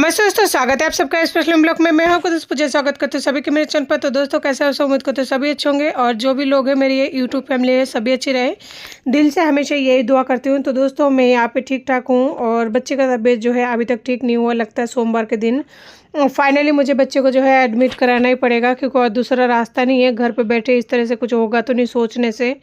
नमस्ते दोस्तों, स्वागत है आप सबका स्पेशल ब्लॉग में। मैं हूं कुछ पूजा, स्वागत करते हैं सभी के मेरे चैनल पर। तो दोस्तों कैसे हो, उम्मीद करते हैं सभी अच्छे होंगे और जो भी लोग हैं मेरी ये यूट्यूब फैमिली है सभी अच्छी रहे। दिल से हमेशा यही दुआ करती हूं। तो दोस्तों मैं यहाँ पे ठीक ठाक हूँ और बच्चे का तबीयत जो है अभी तक ठीक नहीं हुआ। लगता है सोमवार के दिन फाइनली मुझे बच्चे को जो है एडमिट कराना ही पड़ेगा, क्योंकि और दूसरा रास्ता नहीं है। घर पे बैठे इस तरह से कुछ होगा तो नहीं सोचने से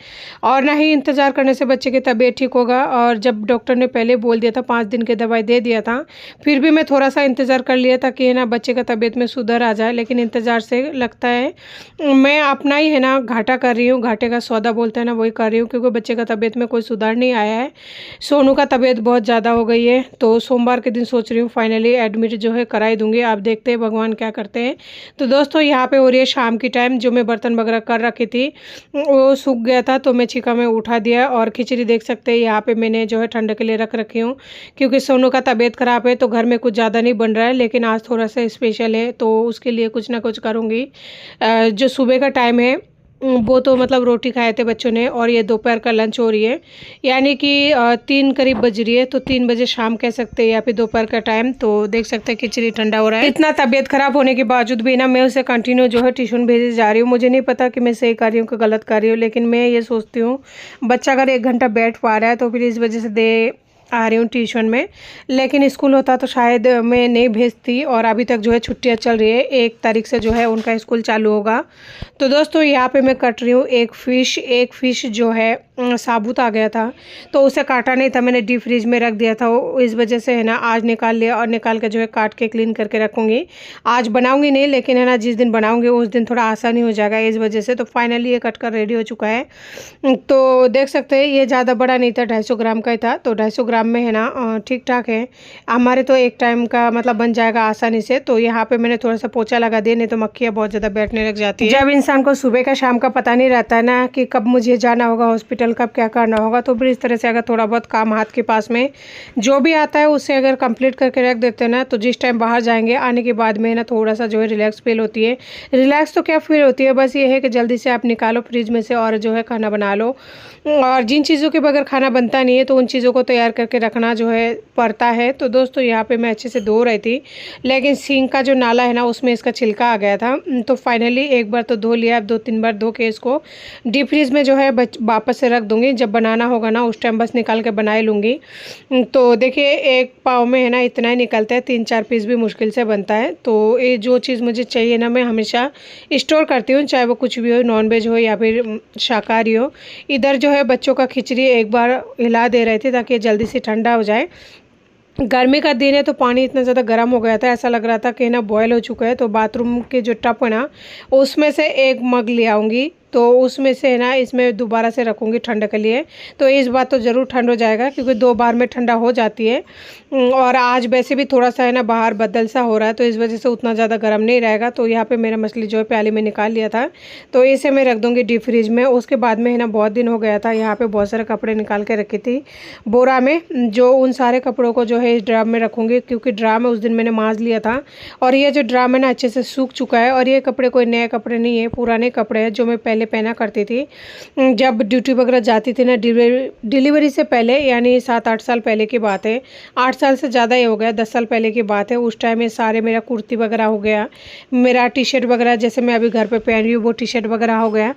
और ना ही इंतज़ार करने से बच्चे की तबीयत ठीक होगा। और जब डॉक्टर ने पहले बोल दिया था 5 दिन की दवाई दे दिया था, फिर भी मैं थोड़ा सा इंतज़ार कर लिया था कि है ना बच्चे का तबीयत में सुधार आ जाए। लेकिन इंतज़ार से लगता है मैं अपना ही है ना घाटा कर रही हूँ, घाटे का सौदा बोलते हैं ना, वही कर रही हूँ। क्योंकि बच्चे का तबीयत में कोई सुधार नहीं आया है। सोनू का तबीयत बहुत ज़्यादा हो गई है, तो सोमवार के दिन सोच रही हूँ फाइनली एडमिट जो है करा ही दूँगी। आप देखते हैं भगवान क्या करते हैं। तो दोस्तों यहाँ पे हो रही है शाम की टाइम। जो मैं बर्तन वगैरह कर रखी थी वो सूख गया था, तो मैं छिका में उठा दिया। और खिचड़ी देख सकते हैं यहाँ पे मैंने जो है ठंड के लिए रख रखी हूँ, क्योंकि सोनू का तबीयत ख़राब है तो घर में कुछ ज़्यादा नहीं बन रहा है। लेकिन आज थोड़ा सा स्पेशल है तो उसके लिए कुछ ना कुछ करूँगी। जो सुबह का टाइम है वो तो मतलब रोटी खाए थे बच्चों ने, और ये दोपहर का लंच हो रही है, यानी कि 3 करीब बज रही है। तो 3 बजे शाम कह सकते हैं या फिर दोपहर का टाइम। तो देख सकते हैं खिचड़ी ठंडा हो रहा है। इतना तबीयत खराब होने के बावजूद भी ना मैं उसे कंटिन्यू जो है ट्यूशन भेजे जा रही हूँ। मुझे नहीं पता कि मैं सही कर रही हूँ कि गलत कर रही हूँ, लेकिन मैं ये सोचती हूँ बच्चा अगर 1 घंटा बैठ पा रहा है तो फिर इस वजह से दे आ रही हूँ ट्यूशन में। लेकिन स्कूल होता तो शायद मैं नहीं भेजती। और अभी तक जो है छुट्टियाँ चल रही है, 1 तारीख से जो है उनका स्कूल चालू होगा। तो दोस्तों यहाँ पे मैं कट रही हूँ एक फ़िश जो है साबुत आ गया था, तो उसे काटा नहीं था, मैंने डीप फ्रीज में रख दिया था। वो इस वजह से है ना आज निकाल लिया और निकाल के जो है काट के क्लीन करके रखूँगी। आज बनाऊँगी नहीं, लेकिन है ना जिस दिन बनाऊँगी उस दिन थोड़ा आसानी हो जाएगा इस वजह से। तो फाइनली ये कट कर रेडी हो चुका है। तो देख सकते हैं ये ज़्यादा बड़ा नहीं था, 250 ग्राम का ही था। तो 250 ग्राम में है ना ठीक ठाक है हमारे, तो एक टाइम का मतलब बन जाएगा आसानी से। तो यहाँ पे मैंने थोड़ा सा पोछा लगा दिया, नहीं तो मक्खियाँ बहुत ज़्यादा बैठने लग जाती है। जब इंसान को सुबह का शाम का पता नहीं रहता है ना कि कब मुझे जाना होगा हॉस्पिटल, कब क्या करना होगा, तो फिर इस तरह से अगर थोड़ा बहुत काम हाथ के पास में जो भी आता है उससे अगर कंप्लीट करके रख देते हैं ना, तो जिस टाइम बाहर जाएंगे आने के बाद में ना थोड़ा सा जो है रिलैक्स फील होती है। रिलैक्स तो क्या फील होती है, बस ये है कि जल्दी से आप निकालो फ्रिज में से और जो है खाना बना लो। और जिन चीज़ों के बगैर खाना बनता नहीं है तो उन चीज़ों को तैयार करके रखना जो है पड़ता है। तो दोस्तों यहाँ पे मैं अच्छे से धो रही थी, लेकिन सिंक का जो नाला है ना उसमें इसका छिलका आ गया था। तो फाइनली एक बार तो धो लिया, अब 2-3 बार धो के इसको डीप फ्रीज में जो है वापस से रख दूँगी। जब बनाना होगा ना उस टाइम बस निकाल के बना ही लूँगी। तो देखिए एक पाव में है ना इतना ही निकलता है, 3-4 पीस भी मुश्किल से बनता है। तो ये जो चीज़ मुझे चाहिए ना मैं हमेशा स्टोर करती हूँ, चाहे वो कुछ भी हो, नॉनवेज हो या फिर शाकाहारी हो। इधर जो है बच्चों का खिचड़ी एक बार हिला दे रहे थे ताकि जल्दी से ठंडा हो जाए। गर्मी का दिन है तो पानी इतना ज़्यादा गर्म हो गया था, ऐसा लग रहा था कि ना बॉयल हो चुका है। तो बाथरूम के जो टप है ना उसमें से एक मग ले आऊँगी, तो उसमें से है ना इसमें दोबारा से रखूँगी ठंड के लिए। तो इस बार तो ज़रूर ठंड हो जाएगा, क्योंकि 2 बार में ठंडा हो जाती है। और आज वैसे भी थोड़ा सा है ना बाहर बदल सा हो रहा है, तो इस वजह से उतना ज़्यादा गर्म नहीं रहेगा। तो यहाँ पे मेरा मछली जो है प्याली में निकाल लिया था, तो इसे मैं रख दूँगी डीप फ्रीज में। उसके बाद में है ना बहुत दिन हो गया था, यहाँ पे बहुत सारे कपड़े निकाल के रखी थी बोरा में, जो उन सारे कपड़ों को जो है इस ड्राम में रखूँगी, क्योंकि ड्राम में उस दिन मैंने मांज लिया था। और ये जो ड्राम है ना अच्छे से सूख चुका है। और ये कपड़े कोई नए कपड़े नहीं है, पुराने कपड़े हैं जो मैं पहले पहना करती थी जब ड्यूटी वगैरह जाती थी ना, डिलीवरी से पहले, यानी 7-8 साल पहले की बात है। 8 साल से ज़्यादा ही हो गया, 10 साल पहले की बात है। उस टाइम में सारे मेरा कुर्ती वगैरह हो गया, मेरा टी शर्ट वगैरह जैसे मैं अभी घर पे पहन रही हूँ वो टी शर्ट वगैरह हो गया।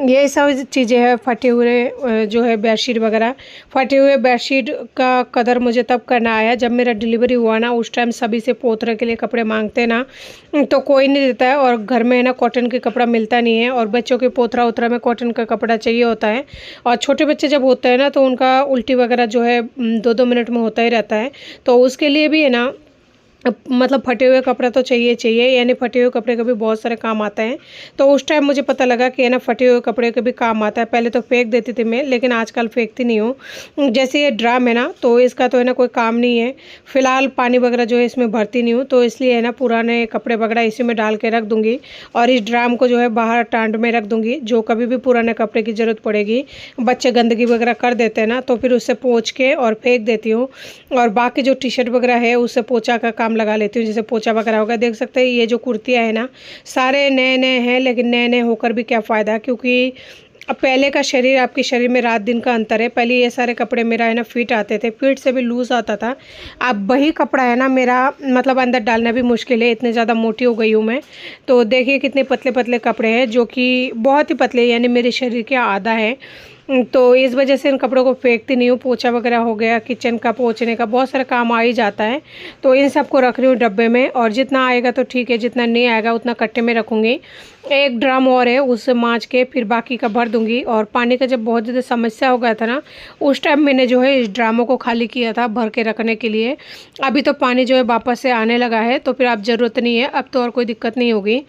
ये सब चीज़ें हैं, फटे हुए जो है बेडशीट वगैरह। फटे हुए बेडशीट का कदर मुझे तब करना आया जब मेरा डिलीवरी हुआ ना। उस टाइम सभी से पोतरे के लिए कपड़े मांगते ना, तो कोई नहीं देता है। और घर में है ना कॉटन के कपड़ा मिलता नहीं है, और बच्चों के पोतरा उतरा में कॉटन का कपड़ा चाहिए होता है। और छोटे बच्चे जब होते हैं ना तो उनका उल्टी वगैरह जो है 2-2 मिनट में होता ही रहता है। तो उसके लिए भी है ना मतलब फटे हुए कपड़ा तो चाहिए, यानी फटे हुए कपड़े का भी बहुत सारे काम आता है। तो उस टाइम मुझे पता लगा कि है ना फटे हुए कपड़े का भी काम आता है। पहले तो फेंक देती थी मैं, लेकिन आजकल फेंकती नहीं हूँ। जैसे ये ड्राम है ना, तो इसका तो है ना कोई काम नहीं है, फ़िलहाल पानी वगैरह जो है इसमें भरती नहीं हूँ। तो इसलिए है ना पुराने कपड़े वगैरह इसी में डाल के रख दूँगी, और इस ड्राम को जो है बाहर टांड में रख दूँगी। जो कभी भी पुराने कपड़े की ज़रूरत पड़ेगी, बच्चे गंदगी वगैरह कर देते हैं ना, तो फिर उससे पोंछ के और फेंक देती हूँ। और बाकी जो टी शर्ट वगैरह है उससे पोंछा का काम लगा लेती हूँ, जैसे पोंछा वगैरह होगा। देख सकते हैं ये जो कुर्तियाँ है ना सारे नए नए हैं, लेकिन नए नए होकर भी क्या फ़ायदा, क्योंकि अब पहले का शरीर, आपके शरीर में रात दिन का अंतर है। पहले ये सारे कपड़े मेरा है ना फिट आते थे, फिट से भी लूज़ आता था। अब वही कपड़ा है ना मेरा मतलब अंदर डालना भी मुश्किल है, इतने ज़्यादा मोटी हो गई हूँ मैं। तो देखिए कितने पतले पतले कपड़े हैं, जो कि बहुत ही पतले, यानी मेरे शरीर के आधा है। तो इस वजह से इन कपड़ों को फेंकती नहीं हूँ। पोछा वगैरह हो गया, किचन का पोंछने का बहुत सारा काम आ ही जाता है, तो इन सबको रख रही हूँ डब्बे में। और जितना आएगा तो ठीक है, जितना नहीं आएगा उतना कट्टे में रखूँगी। एक ड्रम और है, उससे माँज के फिर बाकी का भर दूँगी। और पानी का जब बहुत ज़्यादा समस्या हो गया था ना, उस टाइम मैंने जो है इस ड्रामों को खाली किया था भर के रखने के लिए। अभी तो पानी जो है वापस से आने लगा है, तो फिर अब ज़रूरत नहीं है, अब तो और कोई दिक्कत नहीं होगी,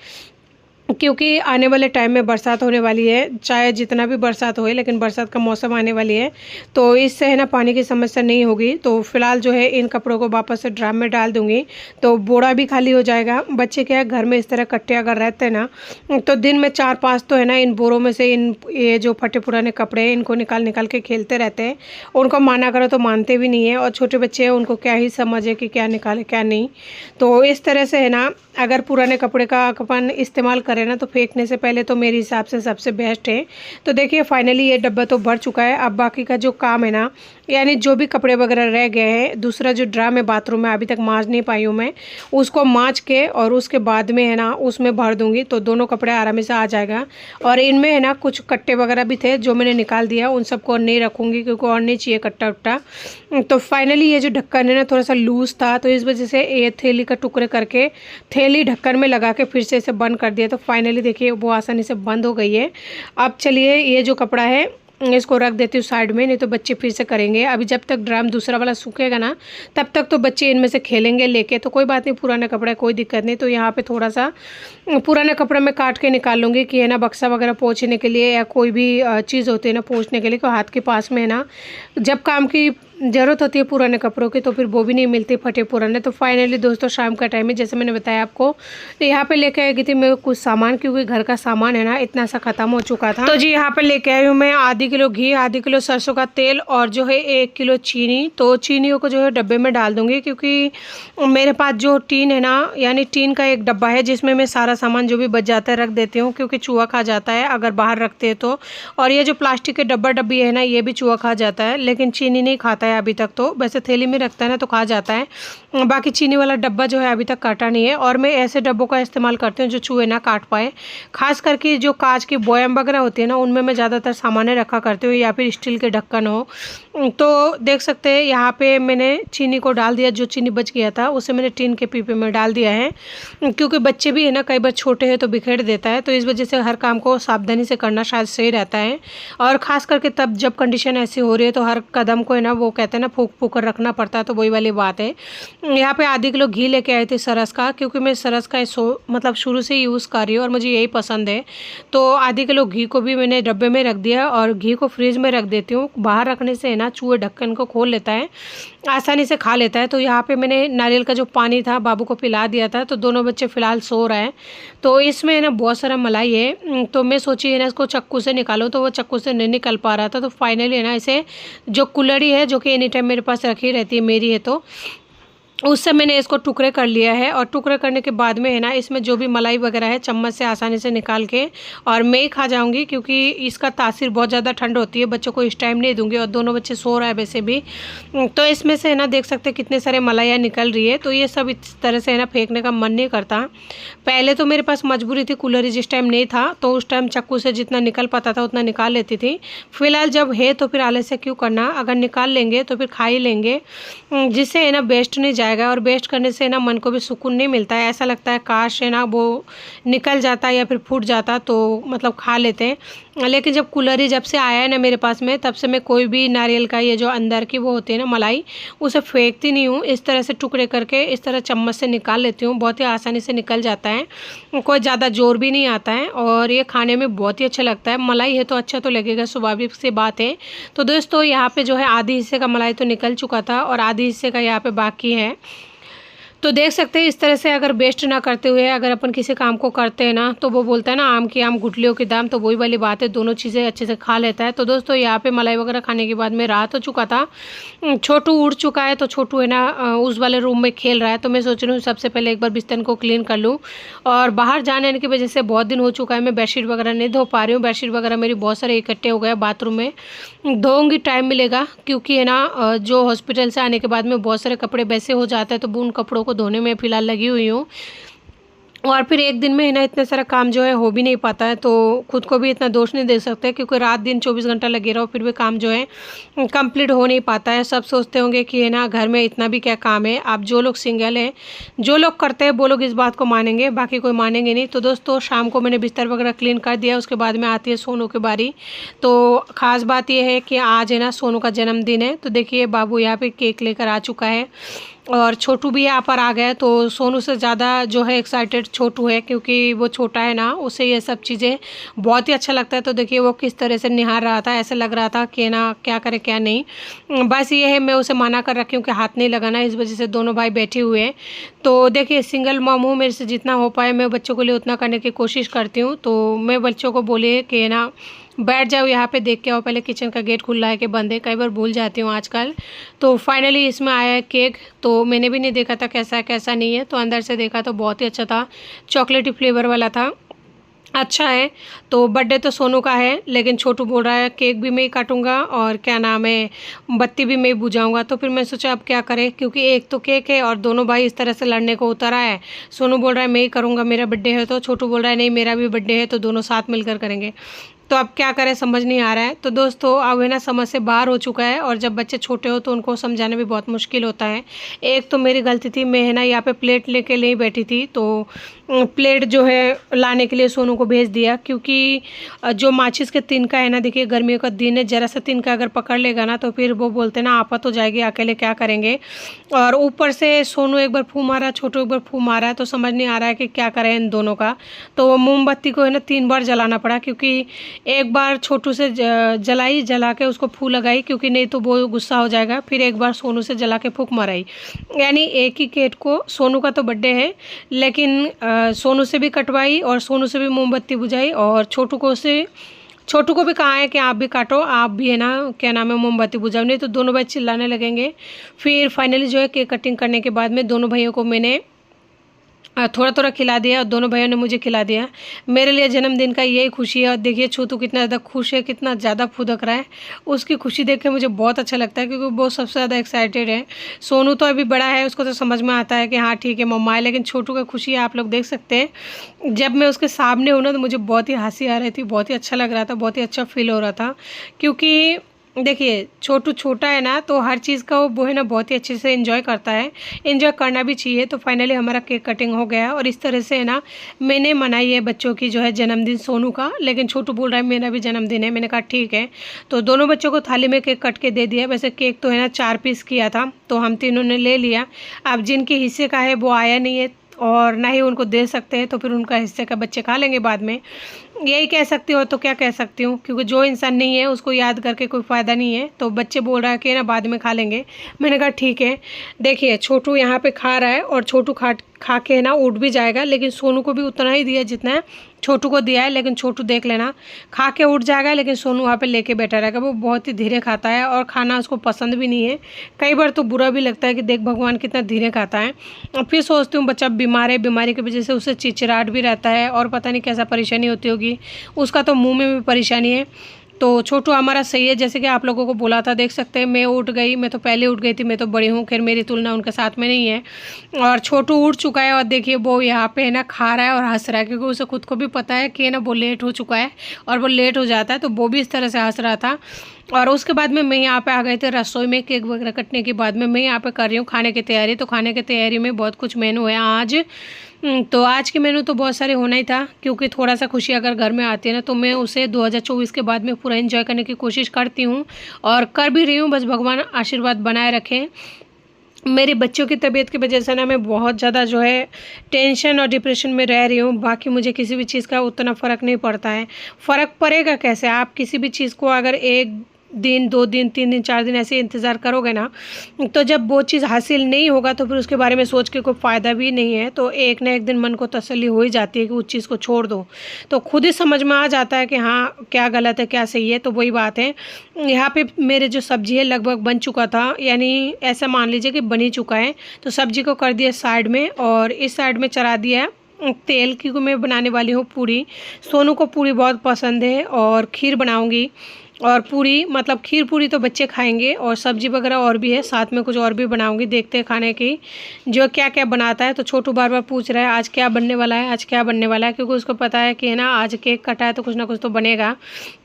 क्योंकि आने वाले टाइम में बरसात होने वाली है। चाहे जितना भी बरसात होए, लेकिन बरसात का मौसम आने वाली है, तो इससे है ना पानी की समस्या नहीं होगी। तो फिलहाल जो है इन कपड़ों को वापस से ड्राम में डाल दूंगी, तो बोरा भी खाली हो जाएगा। बच्चे क्या है, घर में इस तरह कट्टे अगर रहते हैं ना, तो दिन में 4-5 तो है ना इन बोरों में से इन ये जो फटे पुराने कपड़े हैं इनको निकाल निकाल के खेलते रहते हैं। उनको माना करो तो मानते भी नहीं है, और छोटे बच्चे हैं उनको क्या ही समझ है कि क्या निकाले क्या नहीं। तो इस तरह से है ना, अगर पुराने कपड़े का अपन इस्तेमाल करें ना, तो फेंकने से पहले तो मेरे हिसाब से सबसे बेस्ट है। तो देखिए फाइनली ये डब्बा तो भर चुका है। अब बाकी का जो काम है ना, यानी जो भी कपड़े वगैरह रह गए हैं, दूसरा जो ड्राम है बाथरूम में अभी तक मांज नहीं पाई हूँ मैं, उसको मांज के और उसके बाद में है ना उसमें भर दूँगी, तो दोनों कपड़े आराम से आ जाएगा। और इनमें है ना कुछ कट्टे वगैरह भी थे जो मैंने निकाल दिया, उन सबको नहीं रखूँगी क्योंकि और नहीं चाहिए कट्टा उट्टा। तो फाइनली ये जो ढक्कन है ना थोड़ा सा लूज़ था, तो इस वजह से ये थैली का टुकड़े करके थैली ढक्कन में लगा के फिर से इसे बंद कर दिया। तो फाइनली देखिए वो आसानी से बंद हो गई है। अब चलिए ये जो कपड़ा है इसको रख देती हूँ साइड में, नहीं तो बच्चे फिर से करेंगे। अभी जब तक ड्राम दूसरा वाला सूखेगा ना, तब तक तो बच्चे इनमें से खेलेंगे लेके, तो कोई बात नहीं, पुराना कपड़ा है कोई दिक्कत नहीं। तो यहाँ पे थोड़ा सा पुराना कपड़ा मैं काट के निकाल लूँगी कि है ना बक्सा वगैरह पोंछने के लिए, या कोई भी चीज़ होती है ना पोंछने के लिए, तो हाथ के पास में है ना जब काम की ज़रूरत होती है पुराने कपड़ों की, तो फिर वो भी नहीं मिलती फटे पुराने। तो फाइनली दोस्तों शाम का टाइम है, जैसे मैंने बताया आपको, तो यहाँ पे लेके आई थी मैं कुछ सामान, क्योंकि घर का सामान है ना इतना सा ख़त्म हो चुका था। तो जी यहाँ पे लेके आई हूँ मैं आधी किलो घी, आधी किलो सरसों का तेल, और जो है 1 किलो चीनी। तो चीनियों को जो है डब्बे में डाल दूँगी, क्योंकि मेरे पास जो टीन है ना, यानी टीन का एक डब्बा है जिसमें मैं सारा सामान जो भी बच जाता है रख देती हूँ, क्योंकि चूहा खा जाता है अगर बाहर रखते हैं तो। और ये जो प्लास्टिक के डब्बा डब्बी है ना, ये भी चूहा खा जाता है, लेकिन चीनी नहीं खाता है अभी तक। तो वैसे थैली में रखता है ना तो खा जाता है, बाकी चीनी वाला डब्बा जो है अभी तक काटा नहीं है। और मैं ऐसे डब्बों का इस्तेमाल करती हूँ जो चूहे ना काट पाए। खास करके जो कांच की बोयम वगैरह होती है ना, उनमें मैं ज़्यादातर सामान रखा करती हूँ, या फिर स्टील के ढक्कन हो। तो देख सकते हैं यहाँ पे मैंने चीनी को डाल दिया, जो चीनी बच गया था उसे मैंने टीन के पीपे में डाल दिया है, क्योंकि बच्चे भी है ना कई बार छोटे हैं तो बिखेर देता है, तो इस वजह से हर काम को सावधानी से करना शायद सही रहता है। और ख़ास करके तब जब कंडीशन ऐसी हो रही है, तो हर कदम को है ना वो कहते हैं ना फूक फूक कर रखना पड़ता है, तो वही वाली बात है। यहाँ पे आधी किलो घी लेके आए थे सरस का, क्योंकि मैं सरस का मतलब शुरू से यूज़ कर रही हूँ और मुझे यही पसंद है। तो आधी किलो घी को भी मैंने डब्बे में रख दिया, और घी को फ्रिज में रख देती हूँ। बाहर रखने से है ना चूहे ढक्कन को खोल लेता है, आसानी से खा लेता है। तो यहाँ पे मैंने नारियल का जो पानी था बाबू को पिला दिया था, तो दोनों बच्चे फ़िलहाल सो रहे हैं। तो इसमें है ना बहुत सारा मलाई है, तो मैं सोची है ना इसको चक्कू से निकालूँ, तो वो चक्कू से नहीं निकल पा रहा था। तो फाइनली है ना इसे जो कुल्हड़ी है, जो कि एनी टाइम मेरे पास रखी रहती है, मेरी है, तो उससे मैंने इसको टुकड़े कर लिया है। और टुकड़े करने के बाद में है ना इसमें जो भी मलाई वगैरह है चम्मच से आसानी से निकाल के और मैं ही खा जाऊंगी, क्योंकि इसका तासीर बहुत ज़्यादा ठंड होती है, बच्चों को इस टाइम नहीं दूंगी। और दोनों बच्चे सो रहा है वैसे भी, तो इसमें से है ना देख सकते हैं कितने सारे मलाइयाँ निकल रही है। तो ये सब इस तरह से है ना फेंकने का मन नहीं करता। पहले तो मेरे पास मजबूरी थी, कुल्हड़ी जिस टाइम नहीं था तो उस टाइम चक्कू से जितना निकल पाता था उतना निकाल लेती थी। फिलहाल जब है तो फिर आलस्य क्यों करना, अगर निकाल लेंगे तो फिर खा ही लेंगे, जिससे है ना वेस्ट नहीं जाएगा। और वेस्ट करने से ना मन को भी सुकून नहीं मिलता है, ऐसा लगता है काश है ना वो निकल जाता या फिर फूट जाता तो मतलब खा लेते हैं। लेकिन जब कुल्हड़ी जब से आया है ना मेरे पास में, तब से मैं कोई भी नारियल का ये जो अंदर की वो होती है ना मलाई, उसे फेंकती नहीं हूँ। इस तरह से टुकड़े करके इस तरह चम्मच से निकाल लेती हूँ, बहुत ही आसानी से निकल जाता है, कोई ज़्यादा जोर भी नहीं आता है और ये खाने में बहुत ही अच्छा लगता है। मलाई है तो अच्छा तो लगेगा, स्वाभाविक सी बात है। तो दोस्तों यहाँ पे जो है आधे हिस्से का मलाई तो निकल चुका था और आधे हिस्से का यहाँ पे बाकी है। तो देख सकते हैं इस तरह से अगर वेस्ट ना करते हुए अगर अपन किसी काम को करते हैं ना, तो वो बोलता है ना आम की आम गुठलियों की दाम, तो वही वाली बात है, दोनों चीज़ें अच्छे से खा लेता है। तो दोस्तों यहाँ पे मलाई वगैरह खाने के बाद में रात हो चुका था, छोटू उठ चुका है, तो छोटू है ना उस वाले रूम में खेल रहा है। तो मैं सोच रही हूँ सबसे पहले एक बार बिस्तर को क्लीन कर लूँ, और बाहर जाने की वजह से बहुत दिन हो चुका है, मैं बेडशीट वगैरह नहीं धो पा रही हूँ। बेडशीट वगैरह मेरी बहुत सारे इकट्ठे हो गए बाथरूम में, धोऊंगी टाइम मिलेगा, क्योंकि है ना जो हॉस्पिटल से आने के बाद में बहुत सारे कपड़े वैसे हो जाते हैं, तो वो उन कपड़ों को धोने में फ़िलहाल लगी हुई हूँ। और फिर एक दिन में है ना इतना सारा काम जो है हो भी नहीं पाता है, तो खुद को भी इतना दोष नहीं दे सकते, क्योंकि रात दिन 24 घंटा लगे रहो फिर भी काम जो है कंप्लीट हो नहीं पाता है। सब सोचते होंगे कि है ना घर में इतना भी क्या काम है। आप जो लोग सिंगल हैं, जो लोग करते हैं वो लोग इस बात को मानेंगे, बाकी कोई मानेंगे नहीं। तो दोस्तों शाम को मैंने बिस्तर वगैरह क्लीन कर दिया, उसके बाद में आती है सोनू की बारी। तो ख़ास बात यह है कि आज है ना सोनू का जन्मदिन है, तो देखिए बाबू यहाँ पे केक लेकर आ चुका है, और छोटू भी यहाँ पर आ गया है। तो सोनू से ज़्यादा जो है एक्साइटेड छोटू है, क्योंकि वो छोटा है ना, उसे ये सब चीज़ें बहुत ही अच्छा लगता है। तो देखिए वो किस तरह से निहार रहा था, ऐसा लग रहा था कि ना क्या करे क्या नहीं। बस ये है मैं उसे मना कर रखी हूँ कि हाथ नहीं लगाना, इस वजह से दोनों भाई बैठे हुए हैं। तो देखिए सिंगल मॉम हूँ, मेरे से जितना हो पाए मैं बच्चों के लिए उतना करने की कोशिश करती हूँ। तो मैं बच्चों को बोली कि ना बैठ जाओ यहाँ पे, देख के आओ पहले किचन का गेट खुला है कि बंद है, कई बार भूल जाती हूँ आजकल। तो फाइनली इसमें आया है केक, तो मैंने भी नहीं देखा था कैसा है कैसा नहीं है, तो अंदर से देखा तो बहुत ही अच्छा था, चॉकलेटी फ्लेवर वाला था, अच्छा है। तो बर्थडे तो सोनू का है, लेकिन छोटू बोल रहा है केक भी मैं ही काटूंगा और क्या नाम है बत्ती भी मैं ही बुझाऊंगा। तो फिर मैं सोचा अब क्या करें, क्योंकि एक तो केक है और दोनों भाई इस तरह से लड़ने को उतरा है। सोनू बोल रहा है मैं ही करूँगा, मेरा बर्थडे है, तो छोटू बोल रहा है नहीं मेरा भी बर्थडे है, तो दोनों साथ मिलकर करेंगे। तो अब क्या करें समझ नहीं आ रहा है। तो दोस्तों अब है ना समझ से बाहर हो चुका है, और जब बच्चे छोटे हो तो उनको समझाना भी बहुत मुश्किल होता है। एक तो मेरी गलती थी, मैं है ना यहाँ पे प्लेट लेके नहीं बैठी थी, तो प्लेट जो है लाने के लिए सोनू को भेज दिया, क्योंकि जो माचिस के तिनका है ना, देखिए गर्मियों का दिन है, ज़रा सा तिनका अगर पकड़ लेगा ना तो फिर वो बोलते ना आफत हो जाएगी, अकेले क्या करेंगे। और ऊपर से सोनू एक बार फूँ मारा, छोटू एक बार फूँ मारा, तो समझ नहीं आ रहा है कि क्या करें इन दोनों का। तो मोमबत्ती को है ना 3 बार जलाना पड़ा, क्योंकि एक बार छोटू से जला के उसको फूँ लगाई, क्योंकि नहीं तो वो गुस्सा हो जाएगा। फिर एक बार सोनू से जला के फूँक माराई, यानी एक ही केक को, सोनू का तो बर्थडे है लेकिन सोनू से भी कटवाई और सोनू से भी मोमबत्ती बुझाई, और छोटू को भी कहा है कि आप भी काटो, आप भी है ना क्या नाम है मोमबत्ती बुझाओ, नहीं तो दोनों भाई चिल्लाने लगेंगे। फिर फाइनली जो है केक कटिंग करने के बाद में दोनों भाइयों को मैंने थोड़ा थोड़ा खिला दिया, और दोनों भाइयों ने मुझे खिला दिया। मेरे लिए जन्मदिन का यही खुशी है। और देखिए छोटू कितना ज़्यादा खुश है, कितना ज़्यादा फुदक रहा है, उसकी खुशी देख के मुझे बहुत अच्छा लगता है, क्योंकि वो सबसे ज़्यादा एक्साइटेड है। सोनू तो अभी बड़ा है, उसको तो समझ में आता है कि हाँ ठीक है मम्मा है, लेकिन छोटू का खुशी है आप लोग देख सकते हैं। जब मैं उसके सामने हूँ ना तो मुझे बहुत ही हंसी आ रही थी, बहुत ही अच्छा लग रहा था, बहुत ही अच्छा फील हो रहा था, क्योंकि देखिए छोटू छोटा है ना, तो हर चीज़ का वो है ना बहुत ही अच्छे से एंजॉय करता है, एंजॉय करना भी चाहिए। तो फाइनली हमारा केक कटिंग हो गया, और इस तरह से है ना मैंने मनाई है बच्चों की जो है जन्मदिन सोनू का। लेकिन छोटू बोल रहा है मेरा भी जन्मदिन है, मैंने कहा ठीक है। तो दोनों बच्चों को थाली में केक कट के दे दिया। वैसे केक तो है ना 4 पीस किया था, तो हम तीनों ने ले लिया। अब जिनके हिस्से का है वो आया नहीं है, और ना ही उनको दे सकते हैं, तो फिर उनका हिस्से का बच्चे खा लेंगे बाद में, यही कह सकती हो। तो क्या कह सकती हूँ, क्योंकि जो इंसान नहीं है उसको याद करके कोई फ़ायदा नहीं है। तो बच्चे बोल रहा है कि ना बाद में खा लेंगे, मैंने कहा ठीक है। देखिए छोटू यहाँ पे खा रहा है, और छोटू खा के ना उठ भी जाएगा, लेकिन सोनू को भी उतना ही दिया जितना छोटू को दिया है। लेकिन छोटू देख लेना खा के उठ जाएगा, लेकिन सोनू वहाँ पे लेके बैठा रहेगा। वो बहुत ही धीरे खाता है, और खाना उसको पसंद भी नहीं है। कई बार तो बुरा भी लगता है कि देख भगवान कितना धीरे खाता है। और फिर सोचती हूँ बच्चा बीमार है, बीमारी की वजह से उसे चिड़चिड़ाहट भी रहता है, और पता नहीं कैसा परेशानी होती होगी उसका, तो मुँह में भी परेशानी है। तो छोटू हमारा सही है, जैसे कि आप लोगों को बोला था, देख सकते हैं मैं उठ गई, मैं तो पहले उठ गई थी, मैं तो बड़ी हूँ, खैर मेरी तुलना उनके साथ में नहीं है। और छोटू उठ चुका है, और देखिए वो यहाँ पे है ना खा रहा है और हंस रहा है, क्योंकि उसे खुद को भी पता है कि ना वो लेट हो चुका है, और वो लेट हो जाता है, तो वो भी इस तरह से हंस रहा था। और उसके बाद में मैं यहाँ पे आ गई थी रसोई में, केक वगैरह कटने के बाद में मैं यहाँ पे कर रही हूँ खाने की तैयारी। तो खाने की तैयारी में बहुत कुछ मेनू है आज। तो आज के मेनू तो बहुत सारे होना ही था, क्योंकि थोड़ा सा खुशी अगर घर में आती है ना, तो मैं उसे 2024 के बाद में पूरा एंजॉय करने की कोशिश करती हूँ, और कर भी रही हूँ। बस भगवान आशीर्वाद बनाए रखें। मेरे बच्चों की तबीयत की वजह से ना मैं बहुत ज़्यादा जो है टेंशन और डिप्रेशन में रह रही हूँ। बाकी मुझे किसी भी चीज़ का उतना फ़र्क नहीं पड़ता है। फ़र्क पड़ेगा कैसे, आप किसी भी चीज़ को अगर एक दिन 2 दिन 3 दिन 4 दिन ऐसे इंतज़ार करोगे ना, तो जब वो चीज़ हासिल नहीं होगा तो फिर उसके बारे में सोच के कोई फ़ायदा भी नहीं है। तो एक ना एक दिन मन को तसल्ली हो ही जाती है कि उस चीज़ को छोड़ दो, तो खुद ही समझ में आ जाता है कि हाँ, क्या गलत है क्या सही है। तो वही बात है, यहाँ पे मेरे जो सब्ज़ी है लगभग बन चुका था, यानी ऐसा मान लीजिए कि बन ही चुका है। तो सब्ज़ी को कर दिया साइड में और इस साइड में चढ़ा दिया है तेल, क्योंकि मैं बनाने वाली हूँ पूरी। सोनू को पूरी बहुत पसंद है और खीर बनाऊँगी। और पूरी मतलब खीर पूरी तो बच्चे खाएंगे, और सब्ज़ी वगैरह और भी है, साथ में कुछ और भी बनाऊंगी, देखते हैं खाने की जो क्या क्या बनाता है। तो छोटू बार बार पूछ रहा है आज क्या बनने वाला है, आज क्या बनने वाला है, क्योंकि उसको पता है कि है ना आज केक कटा है तो कुछ ना कुछ तो बनेगा।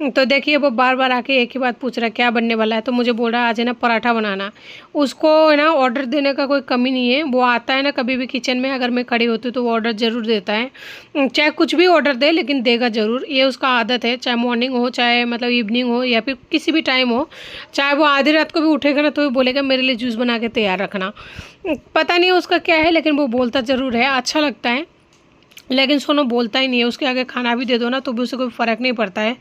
तो देखिए वो बार बार आके एक ही बात पूछ रहा है क्या बनने वाला है। तो मुझे बोल रहा है आज है ना पराठा बनाना। उसको है ना ऑर्डर देने का कोई कमी नहीं है, वो आता है ना कभी भी किचन में, अगर मैं खड़ी होती हूँ तो वो ऑर्डर ज़रूर देता है, चाहे कुछ भी ऑर्डर दे लेकिन देगा ज़रूर। ये उसका आदत है, चाहे मॉर्निंग हो चाहे मतलब इवनिंग हो या फिर किसी भी टाइम हो। चाहे वो आधी रात को भी उठेगा ना तो भी बोलेगा मेरे लिए जूस बना के तैयार रखना। पता नहीं उसका क्या है, लेकिन वो बोलता ज़रूर है, अच्छा लगता है। लेकिन सोनू बोलता ही नहीं है, उसके आगे खाना भी दे दो ना तो भी उसे कोई फ़र्क नहीं पड़ता है।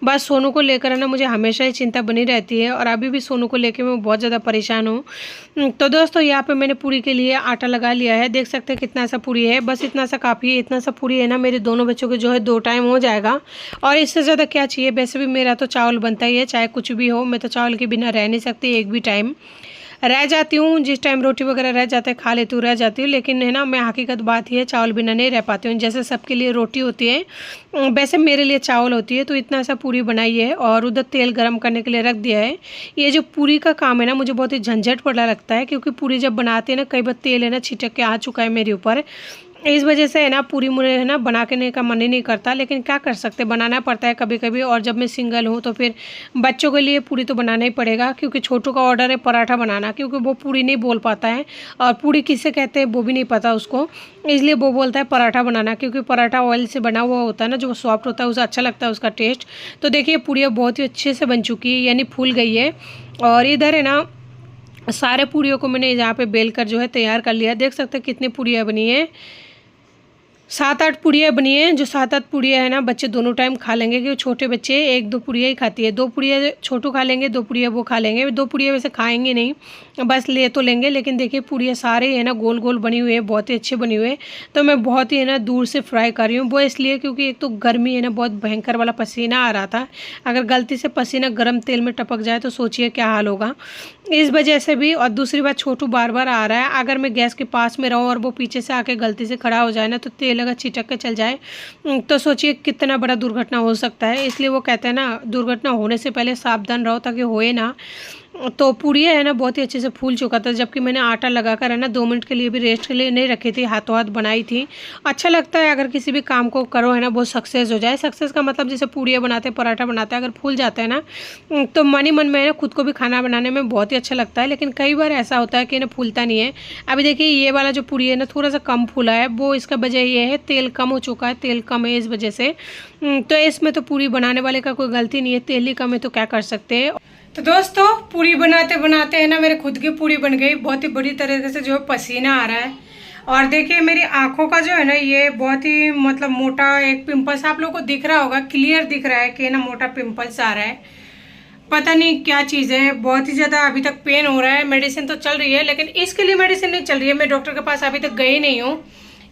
बस सोनू को लेकर है ना मुझे हमेशा ही चिंता बनी रहती है, और अभी भी सोनू को लेकर मैं बहुत ज़्यादा परेशान हूँ। तो दोस्तों यहाँ पे मैंने पूरी के लिए आटा लगा लिया है, देख सकते हैं कितना सा पूरी है, बस इतना सा काफ़ी है। इतना सा पूरी है ना मेरे दोनों बच्चों के जो है 2 टाइम हो जाएगा, और इससे ज़्यादा क्या चाहिए। वैसे भी मेरा तो चावल बनता ही है, चाहे कुछ भी हो, मैं तो चावल के बिना रह नहीं सकती एक भी टाइम। रह जाती हूँ जिस टाइम रोटी वगैरह रह जाता है खा लेती हूँ, रह जाती हूँ, लेकिन है ना मैं हकीकत बात ही है चावल बिना नहीं रह पाती हूँ। जैसे सबके लिए रोटी होती है वैसे मेरे लिए चावल होती है। तो इतना सा पूरी बनाई है और उधर तेल गरम करने के लिए रख दिया है। ये जो पूरी का काम है ना मुझे बहुत ही झंझट वाला लगता है, क्योंकि पूरी जब बनाते हैं ना कई बार तेल है ना छिटक के आ चुका है मेरे ऊपर। इस वजह से है ना पूरी मुझे है ना बनाने का मन ही नहीं करता, लेकिन क्या कर सकते, बनाना पड़ता है कभी कभी। और जब मैं सिंगल हूँ तो फिर बच्चों के लिए पूरी तो बनाना ही पड़ेगा, क्योंकि छोटू का ऑर्डर है पराठा बनाना, क्योंकि वो पूरी नहीं बोल पाता है, और पूरी किसे कहते हैं वो भी नहीं पता उसको, इसलिए वो बोलता है पराठा बनाना। क्योंकि पराठा ऑयल से बना हुआ होता है ना, जो सॉफ्ट होता है उसे अच्छा लगता है उसका टेस्ट। तो देखिए पूरियाँ बहुत ही अच्छे से बन चुकी है, यानी फूल गई है। और इधर है ना सारे पूरियों को मैंने यहाँ पे बेल कर जो है तैयार कर लिया। देख सकते हैं कितनी पूरियाँ बनी है, 7-8 पूड़ियाँ बनी हैं। जो 7-8 पूड़ियाँ हैं ना बच्चे दोनों टाइम खा लेंगे, क्योंकि छोटे बच्चे 1-2 पूड़ियाँ ही खाती है। 2 पूड़ियाँ छोटू खा लेंगे, 2 पूड़ियाँ वो खा लेंगे। 2 पूड़ियाँ वैसे खाएंगे नहीं, बस ले तो लेंगे। लेकिन देखिए पूड़ियाँ सारे है ना गोल गोल बनी हुई है, बहुत ही अच्छे बनी हुए। तो मैं बहुत ही है ना दूर से फ्राई कर रही हूँ, वो इसलिए क्योंकि एक तो गर्मी है ना, बहुत भयंकर वाला पसीना आ रहा था। अगर गलती से पसीना गर्म तेल में टपक जाए तो सोचिए क्या हाल होगा, इस वजह से भी। और दूसरी बात छोटू बार बार आ रहा है, अगर मैं गैस के पास में रहूँ और वो पीछे से आके गलती से खड़ा हो जाए ना, तो तेल अगर छिटक के चल जाए तो सोचिए कितना बड़ा दुर्घटना हो सकता है। इसलिए वो कहते हैं ना दुर्घटना होने से पहले सावधान रहो, ताकि होए ना। तो पूड़ियाँ है ना बहुत ही अच्छे से फूल चुका था, जबकि मैंने आटा लगाकर है ना 2 मिनट के लिए भी रेस्ट के लिए नहीं रखी थी, हाथों हाथ बनाई थी। अच्छा लगता है अगर किसी भी काम को करो है ना बहुत सक्सेस हो जाए। सक्सेस का मतलब जैसे पूड़ियाँ बनाते हैं, पराठा बनाते हैं, अगर फूल जाता है ना तो मन ही मन में ना खुद को भी खाना बनाने में बहुत ही अच्छा लगता है। लेकिन कई बार ऐसा होता है कि ना फूलता नहीं है। अभी देखिए ये वाला जो पूड़ी है ना थोड़ा सा कम फूला है, वो इसका वजह ये है तेल कम हो चुका है, तेल कम है इस वजह से। तो इसमें तो पूड़ी बनाने वाले का कोई गलती नहीं है, तेल ही कम है तो क्या कर सकते हैं। तो दोस्तों पूड़ी बनाते बनाते है ना मेरे खुद की पूड़ी बन गई, बहुत ही बुरी तरीके से जो है पसीना आ रहा है। और देखिए मेरी आंखों का जो है ना ये बहुत ही मतलब मोटा एक पिंपल्स आप लोगों को दिख रहा होगा, क्लियर दिख रहा है कि ना मोटा पिंपल्स आ रहा है। पता नहीं क्या चीज़ है, बहुत ही ज़्यादा अभी तक पेन हो रहा है। मेडिसिन तो चल रही है, लेकिन इसके लिए मेडिसिन नहीं चल रही है, मैं डॉक्टर के पास अभी तक गई नहीं हूँ।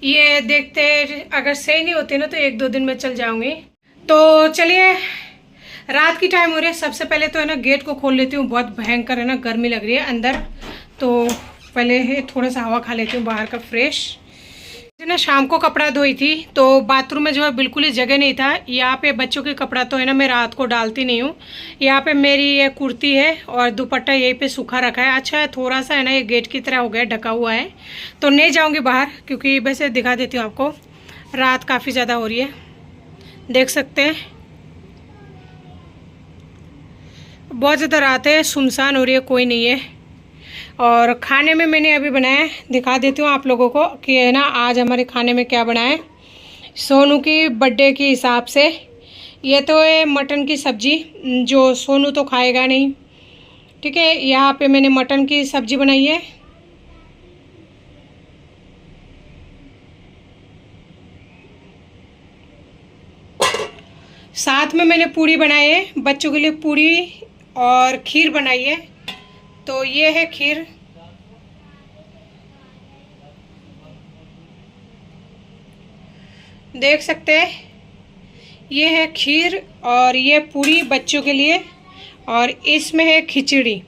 ये देखते अगर सही नहीं होती ना तो 1-2 दिन में चल जाऊँगी। तो चलिए रात की टाइम हो रही है, सबसे पहले तो है ना गेट को खोल लेती हूँ, बहुत भयंकर है ना गर्मी लग रही है अंदर। तो पहले थोड़ा सा हवा खा लेती हूँ बाहर का फ्रेश। ना शाम को कपड़ा धोई थी तो बाथरूम में जो है बिल्कुल ही जगह नहीं था। यहाँ पे बच्चों के कपड़ा तो है ना मैं रात को डालती नहीं हूँ। यहाँ पे मेरी ये कुर्ती है और दुपट्टा यहीं पे सूखा रखा है। अच्छा है थोड़ा सा है ना ये गेट की तरह हो गया, ढका हुआ है, तो नहीं जाऊँगी बाहर, क्योंकि वैसे दिखा देती हूँ आपको। रात काफ़ी ज़्यादा हो रही है, देख सकते हैं बहुत ज़्यादा रात है, सुनसान हो रही है, कोई नहीं है। और खाने में मैंने अभी बनाया है, दिखा देती हूँ आप लोगों को कि है ना आज हमारे खाने में क्या बना है। सोनू की बर्थडे के हिसाब से ये तो है मटन की सब्ज़ी, जो सोनू तो खाएगा नहीं, ठीक है। यहाँ पे मैंने मटन की सब्ज़ी बनाई है। साथ में मैंने पूड़ी बनाई है बच्चों के लिए, पूड़ी और खीर बनाई है। तो ये है खीर, देख सकते हैं, ये है खीर और ये पूरी बच्चों के लिए। और इसमें है खिचड़ी,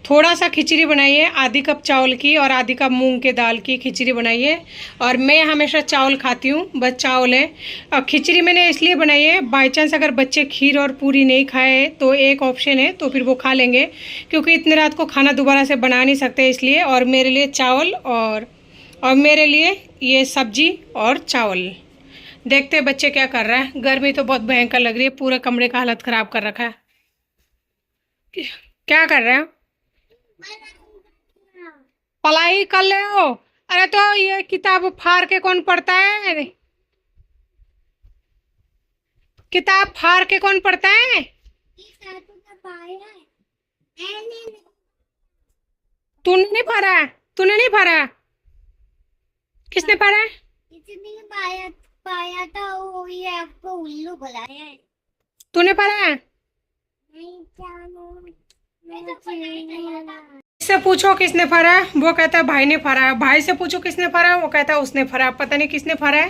थोड़ा सा खिचड़ी बनाई है, आधी कप चावल की और आधी कप मूंग के दाल की खिचड़ी बनाई है। और मैं हमेशा चावल खाती हूँ, बस चावल है। और खिचड़ी मैंने इसलिए बनाई है, बाई चांस अगर बच्चे खीर और पूरी नहीं खाए तो एक ऑप्शन है, तो फिर वो खा लेंगे, क्योंकि इतने रात को खाना दोबारा से बना नहीं सकते इसलिए। और मेरे लिए चावल और मेरे लिए ये सब्जी और चावल। देखते हैं बच्चे क्या कर रहा है। गर्मी तो बहुत भयंकर लग रही है, पूरे कमरे का हालत ख़राब कर रखा है। क्या कर रहे हो? पढ़ाई कर ले हो? अरे तो ये किताब फाड़ के कौन पढ़ता है? किताब फाड़ के कौन पढ़ता है? तूने नहीं पढ़ा? तूने नहीं पढ़ा? किसने पढ़ा? पाया पाया था, वो ये आपको उल्लू बुलाया है। तूने पढ़ा? नहीं जानू, मैं इससे पूछो किसने फरा है, वो कहता है भाई ने फरा है। भाई से पूछो किसने फरा है, वो कहता है उसने फरा है। पता नहीं किसने फरा है।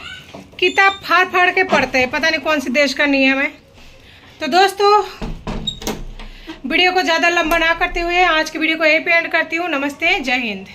किताब फाड़ फाड़ के पढ़ते हैं, पता नहीं कौन सी देश का नियम है। तो दोस्तों, वीडियो को ज़्यादा लंबा ना करते हुए आज की वीडियो को यहीं पे एंड करती हूँ। नमस्ते, जय हिंद।